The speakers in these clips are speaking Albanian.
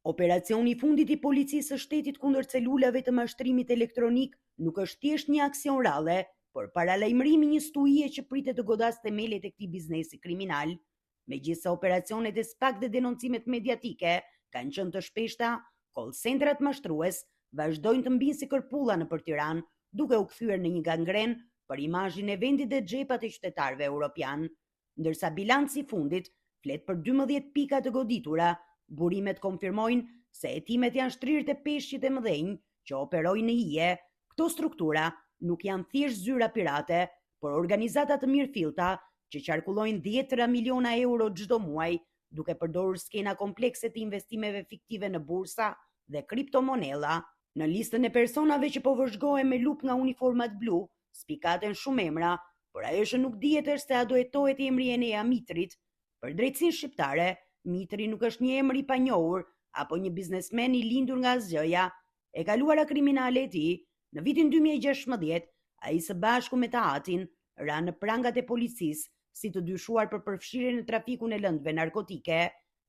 Operacioni i fundit i policisë së shtetit kundër celulave të mashtrimit elektronik nuk është thjesht një aksion rradhe, por paralajmërimi një stuhie që pritet të godasë themelet e këtij biznesi kriminal. Megjithëse operacionet e SPAK dhe denoncimet mediatike kanë qenë të shpeshta, call centrat mashtrues vazhdojnë të mbinë si kërpulla nëpër Tiranë, duke u kthyer në një gangren për imazhin e vendit dhe xhepat e qytetarëve europian. Ndërsa bilanci i fundit flet për 12 pika të goditura, burimet konfirmojnë se hetimet janë shtrirë te peshqit e mëdhenj që operojnë në hije. Këto struktura nuk janë thjesht zyra pirate, por organizata të mirëfillta që qarkullojnë 10 miliona euro çdo muaj, duke përdorur skena komplekse të investimeve fiktive në bursa dhe kriptomonella. Në listën e personave që po vëzhgohen me lup nga uniformat blu, spikaten shumë emra, por ajo që nuk dihet është se a do hetohet emri Enea Mitrit. Për drejtësinë shqiptare, Mitri nuk është një emër i panjohur apo një biznesmen i lindur nga asgjëja. E kaluara kriminale e tij, në vitin 2016, ai së bashku me Taatin ra në prangat e policisë si të dyshuar për përfshirjen në trafikun e lëndëve narkotike.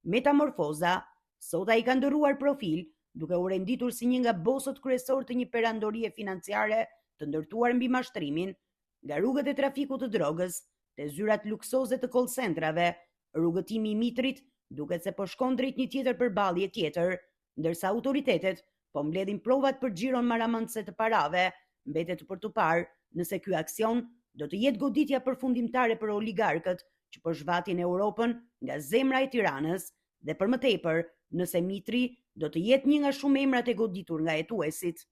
Metamorfoza sot ai ka ndërruar profil, duke u renditur si një nga bosët kryesor të një perandorie financiare të ndërtuar mbi mashtrimin, nga rrugët e trafikut të drogës te zyrat luksoze të call centrave. Rrugëtimi i Mitrit duket se po shkon drejt një tjetër përballje tjetër, ndërsa autoritetet po mbledhin provat për xhiron maramendse të parave. Mbetet për të parë nëse ky aksion do të jetë goditja përfundimtare për oligarkët që po zhvatin Europën nga zemra e Tiranës, dhe për më tepër, nëse Mitri do të jetë një nga shumë emrat e goditur nga hetuesit.